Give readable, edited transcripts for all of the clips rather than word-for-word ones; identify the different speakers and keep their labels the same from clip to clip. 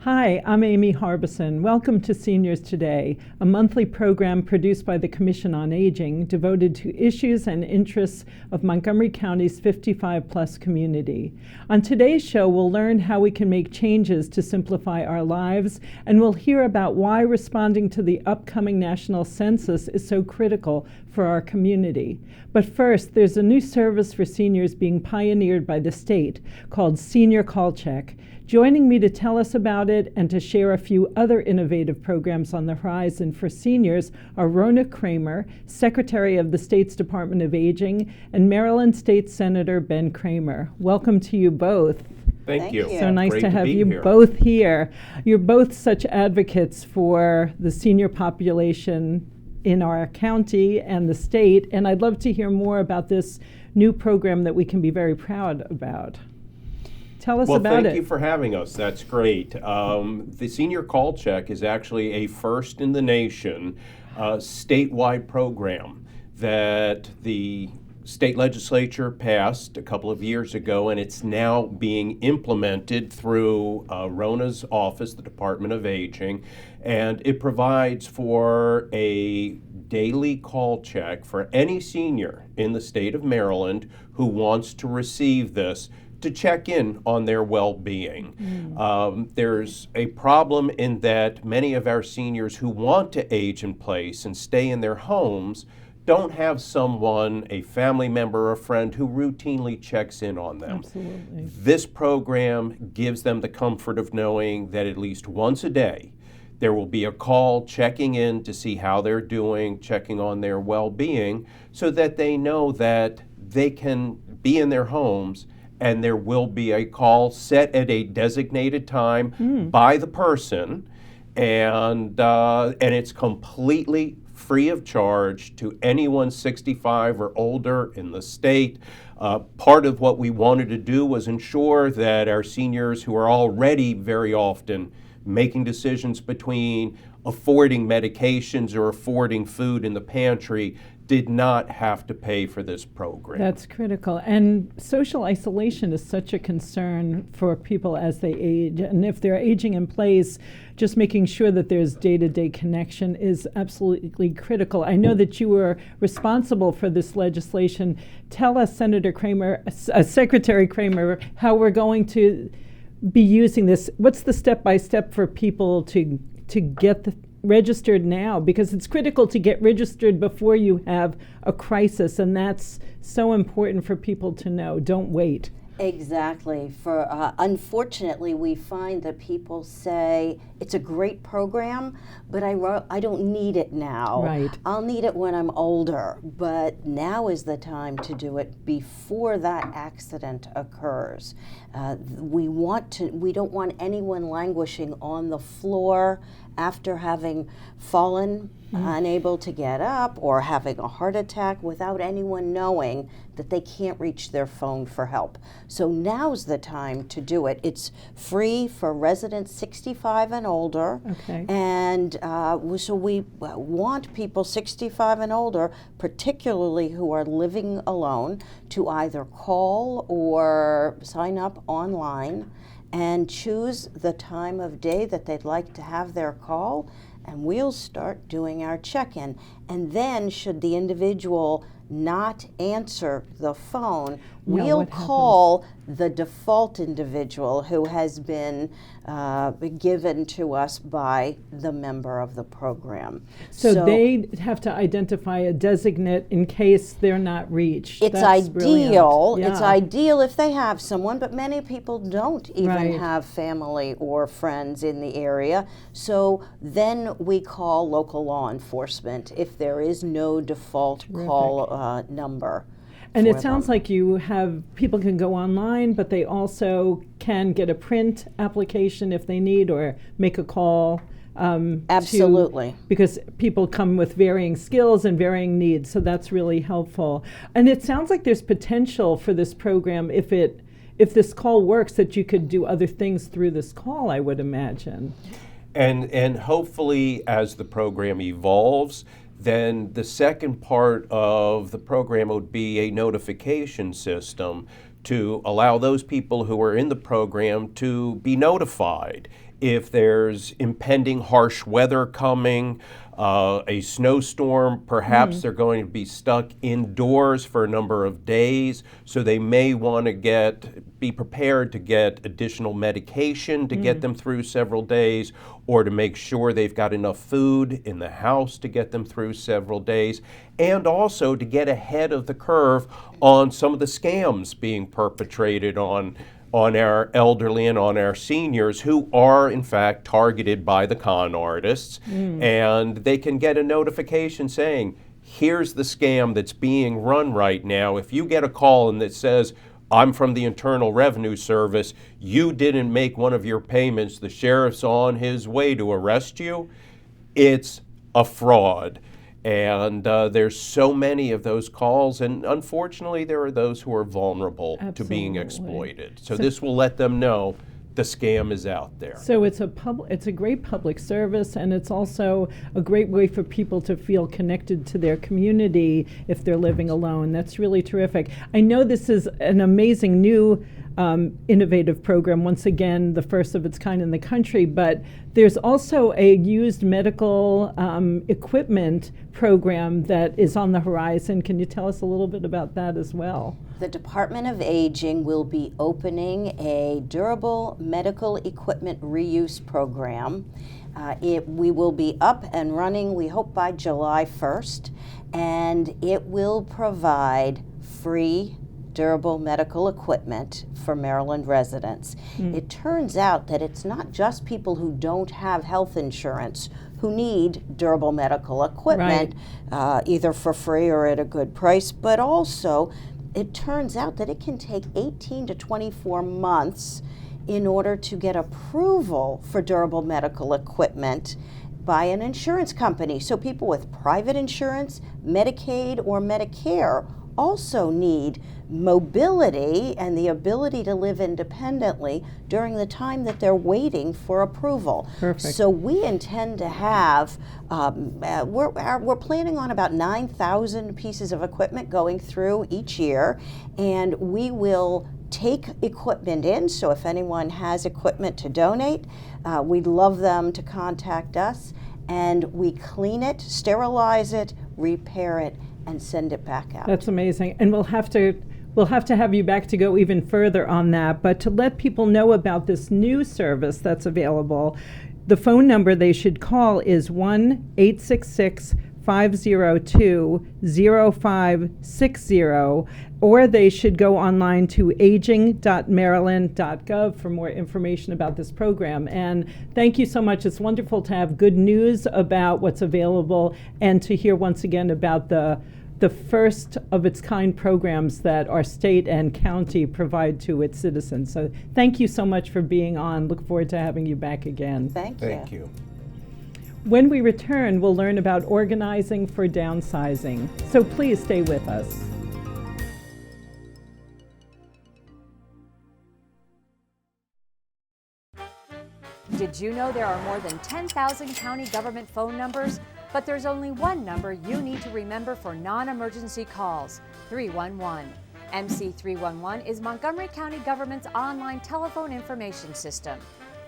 Speaker 1: Hi, I'm Amy Harbison. Welcome to Seniors Today, a monthly program produced by the Commission on Aging devoted to issues and interests of Montgomery County's 55-plus community. On today's show, we'll learn how we can make changes to simplify our lives, and we'll hear about why responding to the upcoming national census is so critical for our community. But first, there's a new service for seniors being pioneered by the state called Senior Call Check. Joining me to tell us about it and to share a few other innovative programs on the horizon for seniors are Rona Kramer, Secretary of the state's Department of Aging, and Maryland State Senator Ben Cramer. Welcome to you both.
Speaker 2: Thank you.
Speaker 1: So nice
Speaker 2: Great
Speaker 1: to have you
Speaker 2: here.
Speaker 1: both here. You're both such advocates for the senior population in our county and the state, and I'd love to hear more about this new program that we can be very proud about. Tell us about it.
Speaker 2: Well, thank you for having us. That's great. The Senior Call Check is actually a first in the nation statewide program that the state legislature passed a couple of years ago, and it's now being implemented through Rona's office, the Department of Aging, and it provides for a daily call check for any senior in the state of Maryland who wants to receive this to check in on their well-being. There's a problem in that many of our seniors who want to age in place and stay in their homes don't have someone, a family member or a friend, who routinely checks in on them.
Speaker 1: Absolutely.
Speaker 2: This program gives them the comfort of knowing that at least once a day there will be a call checking in to see how they're doing, checking on their well-being, so that they know that they can be in their homes and there will be a call set at a designated time by the person, and it's completely free of charge to anyone 65 or older in the state. Part of what we wanted to do was ensure that our seniors, who are already very often making decisions between affording medications or affording food in the pantry, did not have to pay for this program.
Speaker 1: That's critical. And social isolation is such a concern for people as they age. And if they're aging in place, just making sure that there's day-to-day connection is absolutely critical. I know that you were responsible for this legislation. Tell us, Senator Cramer, Secretary Cramer, how we're going to be using this. What's the step-by-step for people to get registered now, because it's critical to get registered before you have a crisis, and that's so important for people to know. Don't wait.
Speaker 3: Exactly. Unfortunately, we find that people say it's a great program, but I don't need it now.
Speaker 1: Right.
Speaker 3: I'll need it when I'm older, but now is the time to do it before that accident occurs. We don't want anyone languishing on the floor after having fallen, unable to get up, or having a heart attack without anyone knowing that they can't reach their phone for help. So now's the time to do it. It's free for residents 65 and older.
Speaker 1: Okay.
Speaker 3: And so we want people 65 and older, particularly who are living alone, to either call or sign up online and choose the time of day that they'd like to have their call, and we'll start doing our check-in. And then, should the individual not answer the phone, we'll call the default individual who has been given to us by the member of the program.
Speaker 1: So they have to identify a designate in case they're not reached.
Speaker 3: It's
Speaker 1: That's
Speaker 3: ideal.
Speaker 1: brilliant.
Speaker 3: It's
Speaker 1: Yeah.
Speaker 3: ideal if they have someone, but many people don't even
Speaker 1: Right.
Speaker 3: have family or friends in the area. So then we call local law enforcement if there is no default call number.
Speaker 1: And it sounds like you have, people can go online, but they also can get a print application if they need, or make a call.
Speaker 3: Absolutely.
Speaker 1: Because people come with varying skills and varying needs, so that's really helpful. And it sounds like there's potential for this program if this call works, that you could do other things through this call, I would imagine.
Speaker 2: And hopefully, as the program evolves, then the second part of the program would be a notification system to allow those people who are in the program to be notified if there's impending harsh weather coming, a snowstorm, perhaps they're going to be stuck indoors for a number of days, so they may want to be prepared to get additional medication to get them through several days, or to make sure they've got enough food in the house to get them through several days, and also to get ahead of the curve on some of the scams being perpetrated on our elderly and on our seniors who are in fact targeted by the con artists. And they can get a notification saying, here's the scam that's being run right now. If you get a call and that says, I'm from the Internal Revenue Service, you didn't make one of your payments, the sheriff's on his way to arrest you, it's a fraud. And there's so many of those calls, and unfortunately there are those who are vulnerable to being exploited. So this will let them know the scam is out there.
Speaker 1: So it's a great public service, and it's also a great way for people to feel connected to their community if they're living alone. That's really terrific. I know this is an amazing new innovative program, once again, the first of its kind in the country, but there's also a used medical equipment program that is on the horizon. Can you tell us a little bit about that as well?
Speaker 3: The Department of Aging will be opening a durable medical equipment reuse program. We will be up and running, we hope, by July 1st, and it will provide free durable medical equipment for Maryland residents. It turns out that it's not just people who don't have health insurance who need durable medical equipment, either for free or at a good price, but also it turns out that it can take 18 to 24 months in order to get approval for durable medical equipment by an insurance company. So people with private insurance, Medicaid, or Medicare also need mobility and the ability to live independently during the time that they're waiting for approval.
Speaker 1: Perfect.
Speaker 3: So we intend to have, we're planning on about 9,000 pieces of equipment going through each year, and we will take equipment in. So if anyone has equipment to donate, we'd love them to contact us, and we clean it, sterilize it, repair it, and send it back out.
Speaker 1: That's amazing. And we'll have to have you back to go even further on that. But to let people know about this new service that's available, the phone number they should call is 1-866-502-0560, or they should go online to aging.maryland.gov for more information about this program. And thank you so much. It's wonderful to have good news about what's available and to hear once again about the first of its kind programs that our state and county provide to its citizens. So thank you so much for being on. Look forward to having you back again.
Speaker 3: Thank you.
Speaker 2: Thank you.
Speaker 1: When we return, we'll learn about organizing for downsizing. So please stay with us.
Speaker 4: Did you know there are more than 10,000 county government phone numbers? But there's only one number you need to remember for non-emergency calls: 311. MC311 is Montgomery County government's online telephone information system.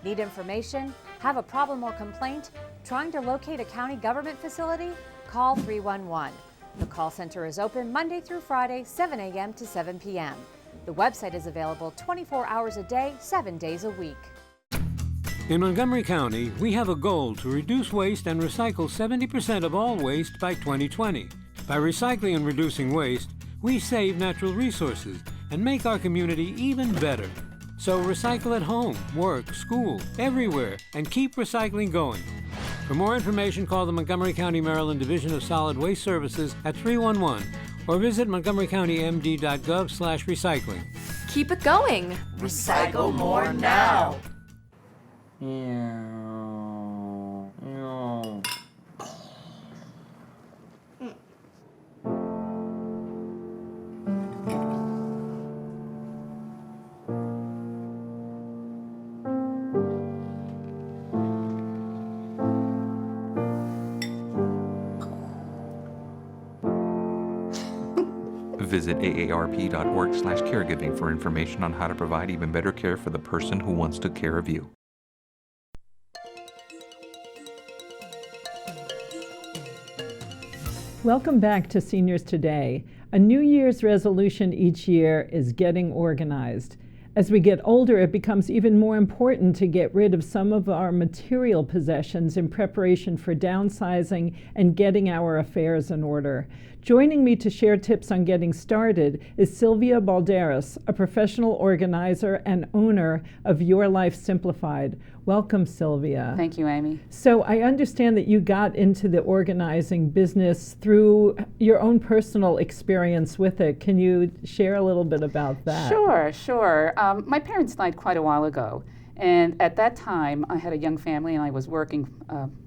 Speaker 4: Need information? Have a problem or complaint? Trying to locate a county government facility? Call 311. The call center is open Monday through Friday, 7 a.m. to 7 p.m. The website is available 24 hours a day, 7 days a week.
Speaker 5: In Montgomery County, we have a goal to reduce waste and recycle 70% of all waste by 2020. By recycling and reducing waste, we save natural resources and make our community even better. So recycle at home, work, school, everywhere, and keep recycling going. For more information, call the Montgomery County, Maryland Division of Solid Waste Services at 311 or visit montgomerycountymd.gov/recycling.
Speaker 6: Keep it going.
Speaker 7: Recycle more now.
Speaker 8: Visit aarp.org/caregiving for information on how to provide even better care for the person who wants to care of you.
Speaker 1: Welcome back to Seniors Today. A New Year's resolution each year is getting organized. As we get older, it becomes even more important to get rid of some of our material possessions in preparation for downsizing and getting our affairs in order. Joining me to share tips on getting started is Sylvia Balderas, a professional organizer and owner of Your Life Simplified. Welcome, Sylvia.
Speaker 6: Thank you, Amy.
Speaker 1: So I understand that you got into the organizing business through your own personal experience with it. Can you share a little bit about that?
Speaker 6: Sure. My parents died quite a while ago. And at that time, I had a young family and I was working,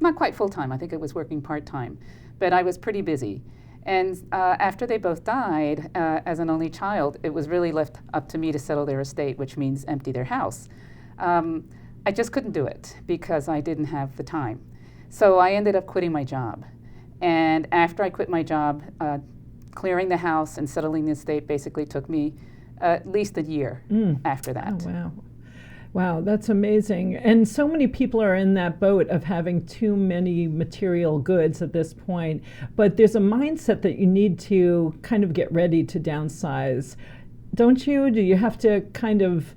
Speaker 6: not quite full-time, I think I was working part-time, but I was pretty busy. And after they both died, as an only child, it was really left up to me to settle their estate, which means empty their house. I just couldn't do it because I didn't have the time. So I ended up quitting my job. And after I quit my job, clearing the house and settling the estate basically took me at least a year after that.
Speaker 1: Oh, wow. Wow, that's amazing. And so many people are in that boat of having too many material goods at this point. But there's a mindset that you need to kind of get ready to downsize. Don't you? Do you have to kind of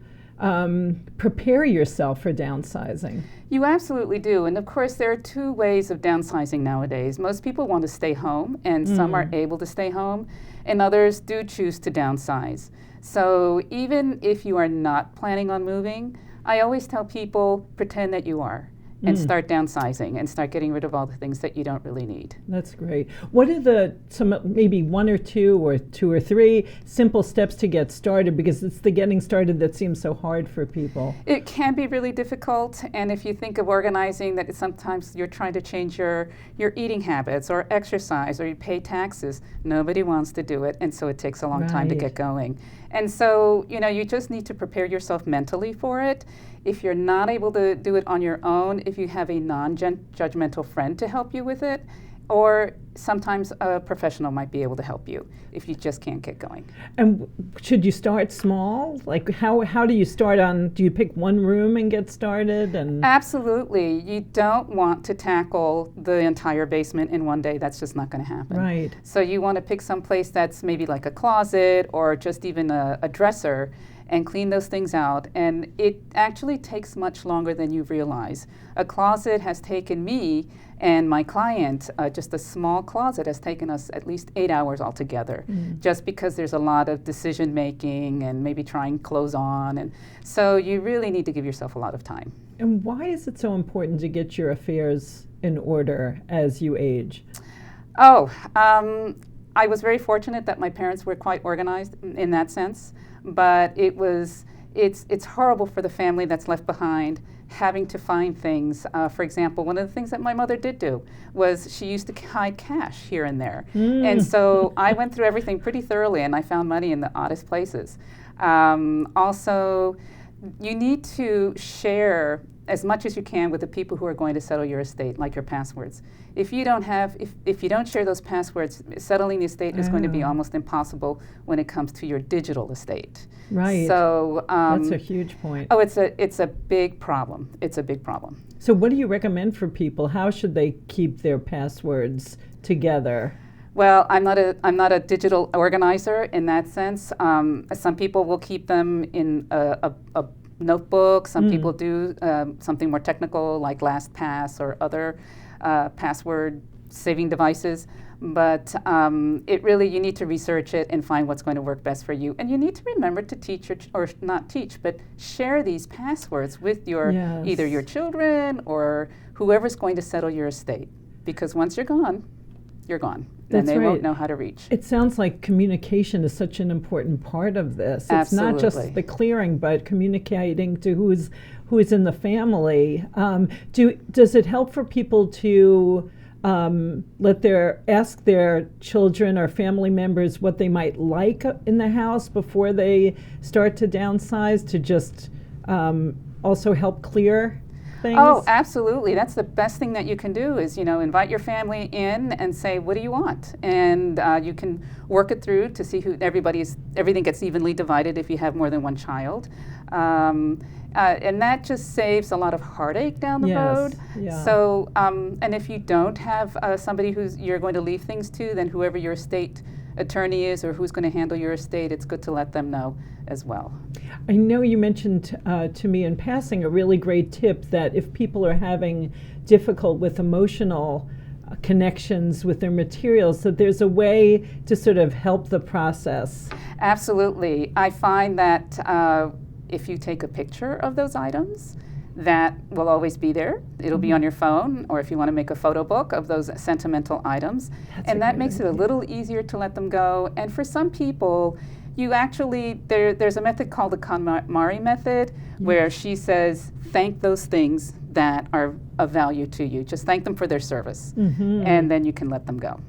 Speaker 1: prepare yourself for downsizing?
Speaker 6: You absolutely do. And of course, there are two ways of downsizing nowadays. Most people want to stay home, and some are able to stay home, and others do choose to downsize. So even if you are not planning on moving, I always tell people, pretend that you are. And start downsizing and start getting rid of all the things that you don't really need.
Speaker 1: That's great. What are some maybe one or two or three simple steps to get started? Because it's the getting started that seems so hard for people.
Speaker 6: It can be really difficult, and if you think of organizing, that sometimes you're trying to change your eating habits or exercise or you pay taxes, nobody wants to do it, and so it takes a long time to get going. And so, you just need to prepare yourself mentally for it. If you're not able to do it on your own, if you have a non-judgmental friend to help you with it, or sometimes a professional might be able to help you if you just can't get going.
Speaker 1: And should you start small? Like how do you start do you pick one room and get started? And
Speaker 6: Absolutely. You don't want to tackle the entire basement in one day. That's just not going to happen.
Speaker 1: Right.
Speaker 6: So you want to pick some place that's maybe like a closet or just even a dresser, and clean those things out. And it actually takes much longer than you realize. A closet has taken me and my client, just a small closet has taken us at least 8 hours altogether, just because there's a lot of decision making and maybe trying clothes on. And so you really need to give yourself a lot of time.
Speaker 1: And why is it so important to get your affairs in order as you age?
Speaker 6: I was very fortunate that my parents were quite organized in that sense, but it's horrible for the family that's left behind having to find things. For example, one of the things that my mother did do was she used to hide cash here and there. And so I went through everything pretty thoroughly, and I found money in the oddest places. Also, you need to share as much as you can with the people who are going to settle your estate, like your passwords. If you don't share those passwords, settling the estate is going to be almost impossible when it comes to your digital estate.
Speaker 1: Right.
Speaker 6: So
Speaker 1: that's a huge point.
Speaker 6: Oh, it's a big problem. It's a big problem.
Speaker 1: So what do you recommend for people? How should they keep their passwords together?
Speaker 6: Well, I'm not a digital organizer in that sense. Some people will keep them in a notebook. Some people do something more technical like LastPass or other password saving devices. But you need to research it and find what's going to work best for you. And you need to remember to teach or not teach, but share these passwords with either your children or whoever's going to settle your estate. Because once you're gone, you're gone.
Speaker 1: That's
Speaker 6: and they
Speaker 1: right.
Speaker 6: won't know how to reach.
Speaker 1: It sounds like communication is such an important part of this. It's
Speaker 6: Absolutely.
Speaker 1: not just the clearing, but communicating to who is in the family. Does it help for people to ask their children or family members what they might like in the house before they start to downsize, to just also help clear? things?
Speaker 6: Oh, absolutely. That's the best thing that you can do is, invite your family in and say, what do you want? And you can work it through to see who everything gets evenly divided if you have more than one child. And that just saves a lot of heartache down the road.
Speaker 1: Yeah.
Speaker 6: So, and if you don't have somebody you're going to leave things to, then whoever your estate attorney is or who's going to handle your estate, it's good to let them know as well.
Speaker 1: I know you mentioned to me in passing a really great tip that if people are having difficult with emotional connections with their materials, that there's a way to sort of help the process.
Speaker 6: Absolutely. I find that if you take a picture of those items, that will always be there. It'll be on your phone, or if you want to make a photo book of those sentimental items. And that makes it a little easier to let them go. And for some people, you actually, there's a method called the KonMari method, where she says, thank those things that are of value to you. Just thank them for their service. And then you can let them go.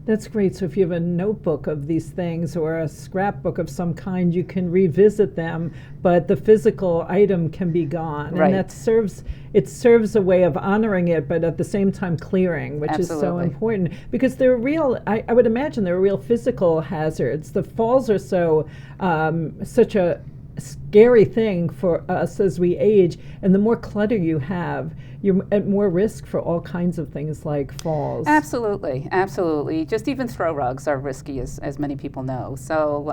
Speaker 1: That's great. So if you have a notebook of these things or a scrapbook of some kind, you can revisit them, but the physical item can be gone.
Speaker 6: Right.
Speaker 1: And that serves a way of honoring it, but at the same time clearing, which is so important. Because they're real, I would imagine they're real physical hazards. The falls are such a scary thing for us as we age, and the more clutter you have, you're at more risk for all kinds of things like falls.
Speaker 6: Absolutely, absolutely. Just even throw rugs are risky, as many people know. So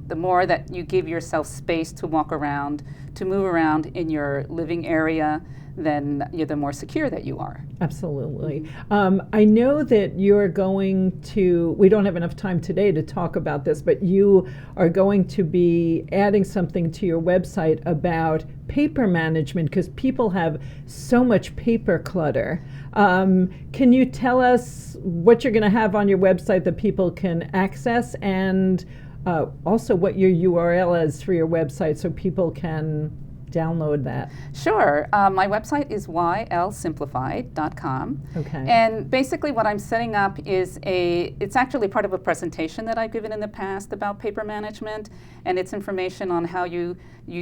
Speaker 6: the more that you give yourself space to walk around, to move around in your living area, then the more secure that you are.
Speaker 1: Absolutely. I know that you're going to, we don't have enough time today to talk about this, but you are going to be adding something to your website about paper management, because people have so much paper clutter. Can you tell us what you're going to have on your website that people can access, and also what your URL is for your website so people can download that?
Speaker 6: Sure. My website is ylsimplified.com.
Speaker 1: Okay.
Speaker 6: And basically what I'm setting up is it's actually part of a presentation that I've given in the past about paper management, and it's information on how you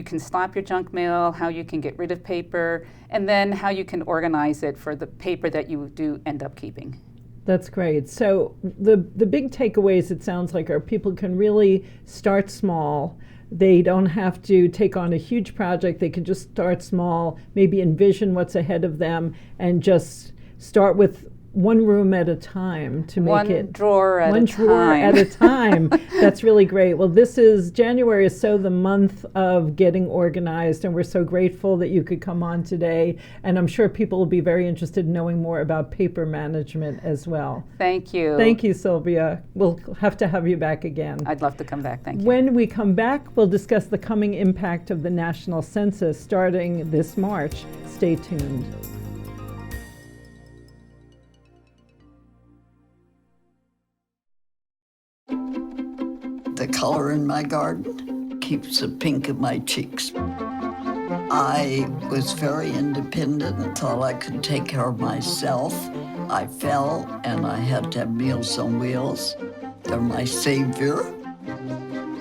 Speaker 6: can stop your junk mail, how you can get rid of paper, and then how you can organize it for the paper that you do end up keeping.
Speaker 1: That's great. So the big takeaways, it sounds like, are people can really start small. They don't have to take on a huge project. They can just start small, maybe envision what's ahead of them, and just start with one room at a time to make it
Speaker 6: one drawer at
Speaker 1: a time. That's really great. Well, January is so the month of getting organized, and we're so grateful that you could come on today. And I'm sure people will be very interested in knowing more about paper management as well.
Speaker 6: Thank you.
Speaker 1: Thank you, Sylvia. We'll have to have you back again.
Speaker 6: I'd love to come back. Thank you.
Speaker 1: When we come back, we'll discuss the coming impact of the national census starting this March. Stay tuned.
Speaker 7: The color in my garden keeps the pink in my cheeks. I was very independent and thought I could take care of myself. I fell and I had to have Meals on Wheels. They're my savior.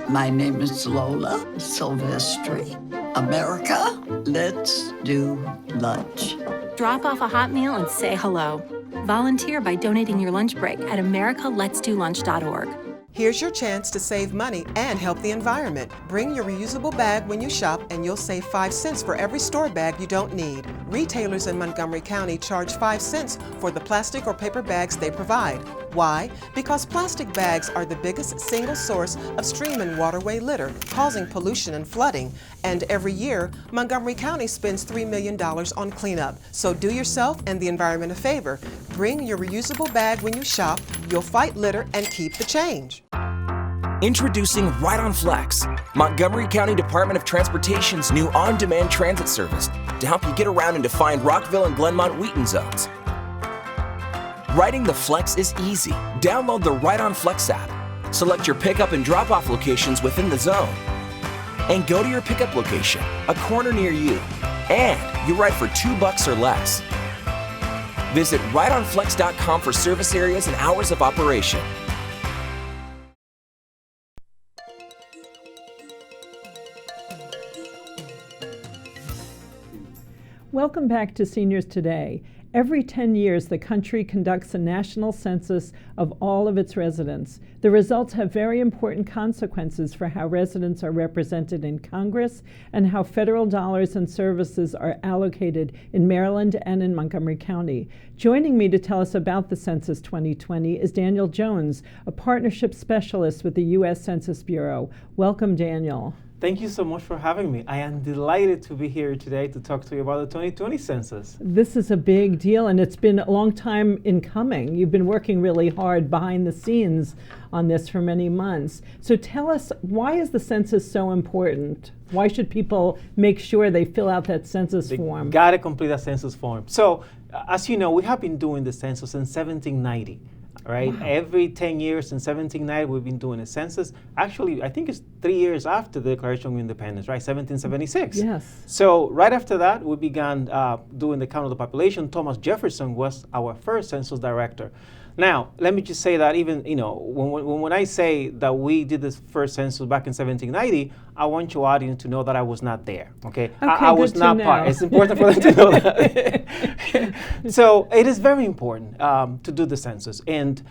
Speaker 7: My name is Lola Silvestri. America, let's do lunch.
Speaker 8: Drop off a hot meal and say hello. Volunteer by donating your lunch break at americaletsdolunch.org.
Speaker 9: Here's your chance to save money and help the environment. Bring your reusable bag when you shop and you'll save 5 cents for every store bag you don't need. Retailers in Montgomery County charge 5 cents for the plastic or paper bags they provide. Why? Because plastic bags are the biggest single source of stream and waterway litter, causing pollution and flooding. And every year, Montgomery County spends $3 million on cleanup. So do yourself and the environment a favor. Bring your reusable bag when you shop. You'll fight litter and keep the change.
Speaker 10: Introducing Ride on Flex, Montgomery County Department of Transportation's new on-demand transit service to help you get around and define Rockville and Glenmont-Wheaton zones. Riding the Flex is easy. Download the Ride on Flex app, select your pickup and drop-off locations within the zone, and go to your pickup location, a corner near you, and you ride for $2 or less. Visit rideonflex.com for service areas and hours of operation.
Speaker 1: Welcome back to Seniors Today. Every 10 years, the country conducts a national census of all of its residents. The results have very important consequences for how residents are represented in Congress and how federal dollars and services are allocated in Maryland and in Montgomery County. Joining me to tell us about the Census 2020 is Daniel Jones, a partnership specialist with the U.S. Census Bureau. Welcome, Daniel.
Speaker 11: Thank you so much for having me. I am delighted to be here today to talk to you about the 2020 census.
Speaker 1: This is a big deal, and it's been a long time in coming. You've been working really hard behind the scenes on this for many months. So tell us, why is the census so important? Why should people make sure they fill out that census form?
Speaker 11: They gotta complete that census form. So, as you know, we have been doing the census since 1790. Right? Wow. Every 10 years since 1790, we've been doing a census. Actually, I think it's 3 years after the Declaration of Independence, right? 1776.
Speaker 1: Yes.
Speaker 11: So right after that, we began doing the count of the population. Thomas Jefferson was our first census director. Now, let me just say that even, when I say that we did this first census back in 1790, I want your audience to know that I was not there, okay? I was not part. It's important for them to know that. So it is very important to do the census. And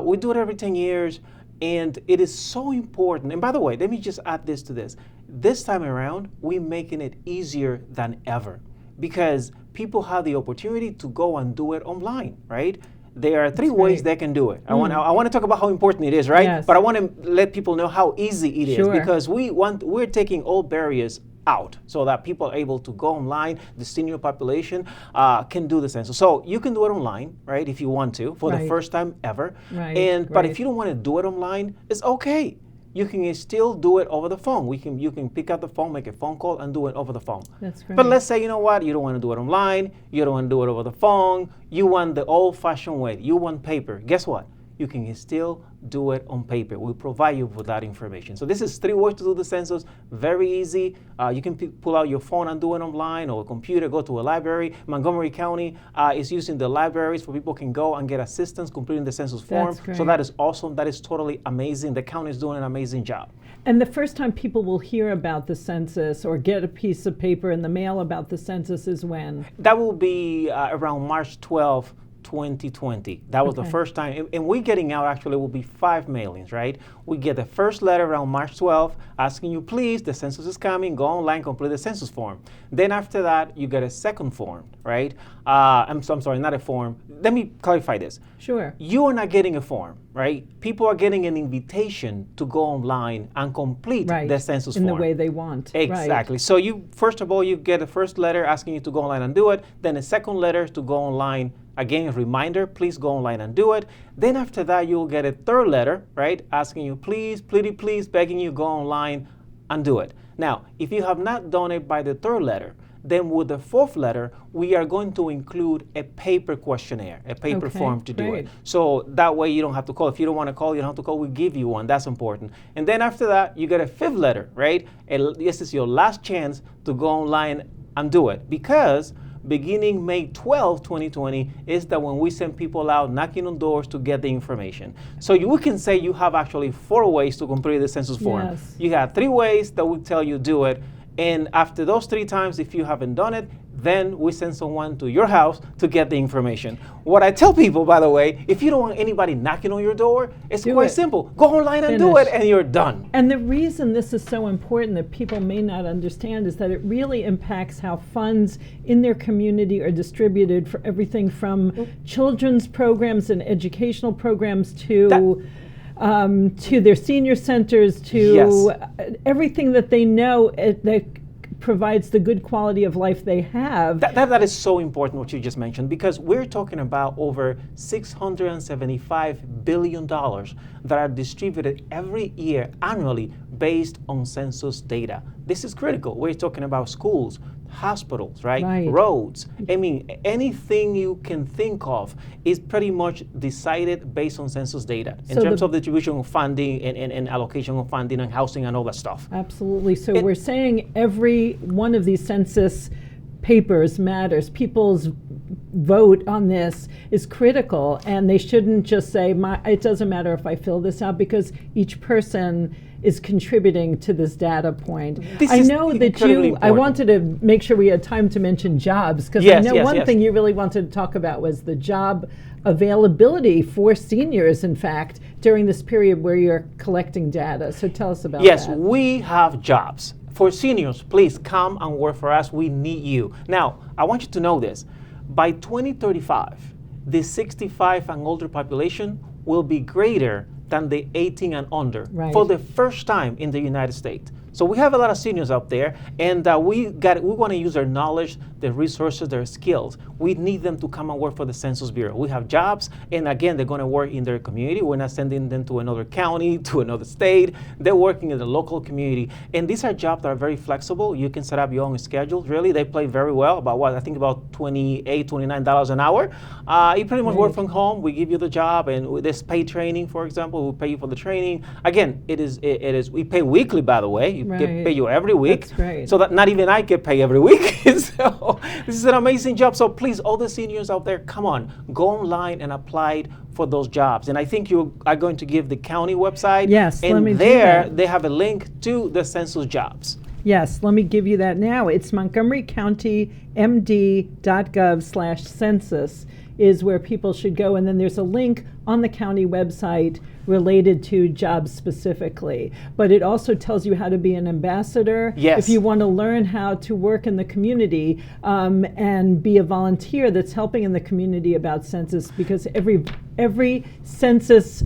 Speaker 11: we do it every 10 years. And it is so important. And by the way, let me just add this to this. This time around, we're making it easier than ever because people have the opportunity to go and do it online, right? There are three ways they can do it. I want to talk about how important it is, right? Yes. But I want to let people know how easy it is because we're taking all barriers out so that people are able to go online. The senior population can do the census. So you can do it online, right, if you want to, for the first time ever. But if you don't want to do it online, it's okay. You can still do it over the phone. You can pick up the phone, make a phone call, and do it over the phone.
Speaker 1: That's great.
Speaker 11: But let's say, you know what, you don't want to do it online, you don't want to do it over the phone, you want the old-fashioned way, you want paper. Guess what? You can still do it on paper. We provide you with that information. So this is 3 ways to do the census, very easy. You can pull out your phone and do it online, or a computer, go to a library. Montgomery County is using the libraries where people can go and get assistance completing the census form. So that is awesome. That is totally amazing. The county is doing an amazing job.
Speaker 1: And the first time people will hear about the census or get a piece of paper in the mail about the census is when?
Speaker 11: That will be around March 12th, 2020. That was the first time. And we're getting out, actually, will be 5 mailings, right? We get the first letter around March 12th asking you, please, the census is coming, go online, complete the census form. Then after that, you get a second form, right? I'm sorry, not a form. Let me clarify this.
Speaker 1: Sure.
Speaker 11: You are not getting a form, right? People are getting an invitation to go online and complete the census form.
Speaker 1: In the way they want.
Speaker 11: Exactly. So you, first of all, you get a first letter asking you to go online and do it. Then a second letter to go online. Again, a reminder, please go online and do it. Then after that, you'll get a third letter, right, asking you, please, please, begging you go online and do it. Now, if you have not done it by the third letter, then with the fourth letter, we are going to include a paper questionnaire, a paper form to do it. So that way you don't have to call. If you don't want to call, you don't have to call. We give you one. That's important. And then after that, you get a fifth letter, right? And this is your last chance to go online and do it, because beginning May 12, 2020 is that when we send people out knocking on doors to get the information. So we can say you have actually 4 ways to complete the census form.
Speaker 1: Yes.
Speaker 11: You have 3 ways that we tell you do it. And after those 3 times, if you haven't done it, then we send someone to your house to get the information. What I tell people, by the way, if you don't want anybody knocking on your door, it's quite simple. Go online and do it, and you're done.
Speaker 1: And the reason this is so important that people may not understand is that it really impacts how funds in their community are distributed for everything from children's programs and educational programs to their senior centers, to everything that they know that provides the good quality of life they have.
Speaker 11: That is so important what you just mentioned, because we're talking about over $675 billion that are distributed every year annually based on census data. This is critical. We're talking about schools, hospitals, right? Roads. I mean, anything you can think of is pretty much decided based on census data in terms of distribution of funding and allocation of funding and housing and all that stuff.
Speaker 1: Absolutely. So we're saying every one of these census papers matters. People's vote on this is critical, and they shouldn't just say, it doesn't matter if I fill this out, because each person is contributing to this data point.
Speaker 11: This
Speaker 1: I
Speaker 11: is
Speaker 1: know that
Speaker 11: incredibly
Speaker 1: I
Speaker 11: important.
Speaker 1: wanted to make sure we had time to mention jobs, because I
Speaker 11: Yes,
Speaker 1: know
Speaker 11: yes,
Speaker 1: one
Speaker 11: yes.
Speaker 1: thing you really wanted to talk about was the job availability for seniors, in fact, during this period where you're collecting data. So tell us about
Speaker 11: Yes,
Speaker 1: that.
Speaker 11: we have jobs. For seniors, please come and work for us. We need you. Now, I want you to know this. By 2035, the 65 and older population will be greater than the 18 and under for the first time in the United States. So we have a lot of seniors out there, and we want to use their knowledge, their resources, their skills. We need them to come and work for the Census Bureau. We have jobs, and again, they're going to work in their community. We're not sending them to another county, to another state. They're working in the local community, and these are jobs that are very flexible. You can set up your own schedule. Really, they pay very well. I think about $28, $29 an hour. You pretty much work from home. We give you the job, and with this paid training, for example, we pay you for the training. Again, it is. We pay weekly, by the way. Pay you every week.
Speaker 1: That's great.
Speaker 11: So that not even I get paid every week. So this is an amazing job. So please, all the seniors out there, come on, go online and apply for those jobs. And I think you are going to give the county website.
Speaker 1: Yes,
Speaker 11: and
Speaker 1: let me do
Speaker 11: there
Speaker 1: that.
Speaker 11: they have a link to the census jobs.
Speaker 1: Yes, let me give you that now. It's montgomerycountymd.gov/census is where people should go. And then there's a link on the county website related to jobs specifically. But it also tells you how to be an ambassador.
Speaker 11: Yes.
Speaker 1: If you want to learn how to work in the community and be a volunteer that's helping in the community about census, because every census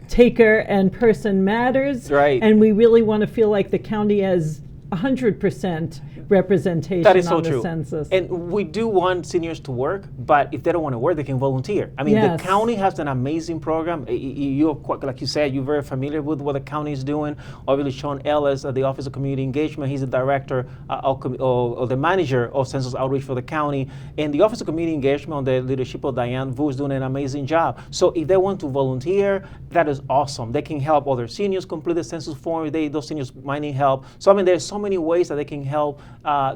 Speaker 1: taker and person matters.
Speaker 11: Right.
Speaker 1: And we really want to feel like the county has 100% representation
Speaker 11: That is so
Speaker 1: on the
Speaker 11: true.
Speaker 1: census.
Speaker 11: And we do want seniors to work, but if they don't want to work, they can volunteer. I mean,
Speaker 1: Yes.
Speaker 11: the county has an amazing program. You're quite, like you said, you're very familiar with what the county is doing. Obviously, Sean Ellis at the Office of Community Engagement, he's the director or the manager of Census Outreach for the county. And the Office of Community Engagement, under the leadership of Diane Vu, is doing an amazing job. So if they want to volunteer, that is awesome. They can help other seniors complete the census form. Those seniors might need help. So I mean, there's so many ways that they can help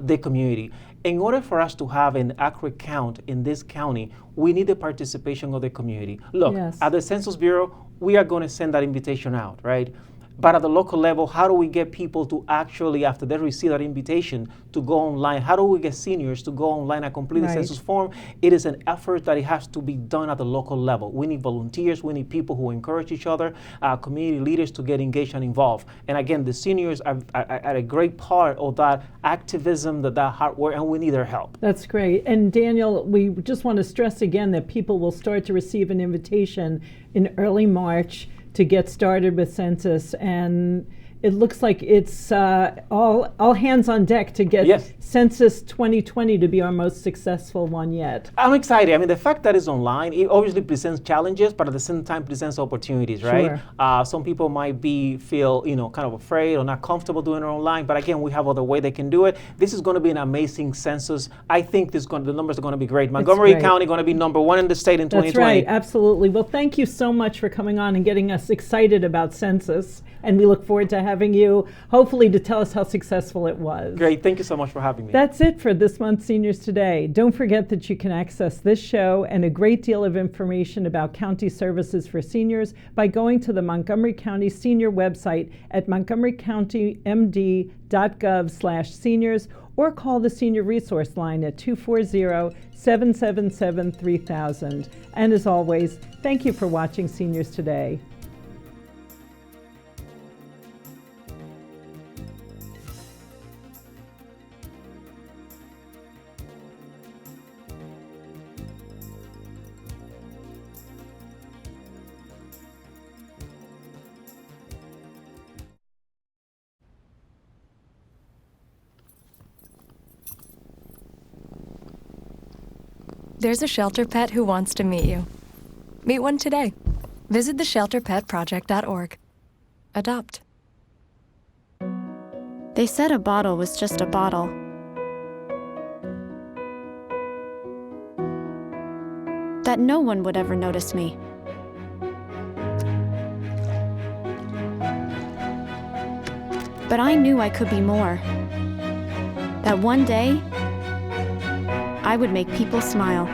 Speaker 11: the community. In order for us to have an accurate count in this county, we need the participation of the community. Look,
Speaker 1: Yes.
Speaker 11: at the Census Bureau, we are going to send that invitation out, right? But at the local level, how do we get people to actually, after they receive that invitation, to go online? How do we get seniors to go online and complete the
Speaker 1: Right.
Speaker 11: census form? It is an effort that it has to be done at the local level. We need volunteers. We need people who encourage each other, community leaders to get engaged and involved. And again, the seniors are a great part of that activism, that hard work, and we need their help.
Speaker 1: That's great. And Daniel, we just want to stress again that people will start to receive an invitation in early March to get started with census, and it looks like it's all hands on deck to get
Speaker 11: Yes.
Speaker 1: Census 2020 to be our most successful one yet.
Speaker 11: I'm excited. I mean, the fact that it's online, it obviously presents challenges, but at the same time presents opportunities, right? Some people might feel, kind of afraid or not comfortable doing it online, but again, we have other way they can do it. This is going to be an amazing census. I think the numbers are going to be great. Montgomery
Speaker 1: great.
Speaker 11: County going to be #1 in the state in
Speaker 1: That's
Speaker 11: 2020.
Speaker 1: right, absolutely. Well, thank you so much for coming on and getting us excited about census, and we look forward to having you, hopefully, to tell us how successful it was.
Speaker 11: Great. Thank you so much for having me.
Speaker 1: That's it for this month's Seniors Today. Don't forget that you can access this show and a great deal of information about county services for seniors by going to the Montgomery County Senior website at montgomerycountymd.gov/seniors or call the Senior Resource Line at 240-777-3000. And as always, thank you for watching Seniors Today.
Speaker 12: There's a shelter pet who wants to meet you. Meet one today. Visit theshelterpetproject.org. Adopt.
Speaker 13: They said a bottle was just a bottle. That no one would ever notice me. But I knew I could be more. That one day, I would make people smile.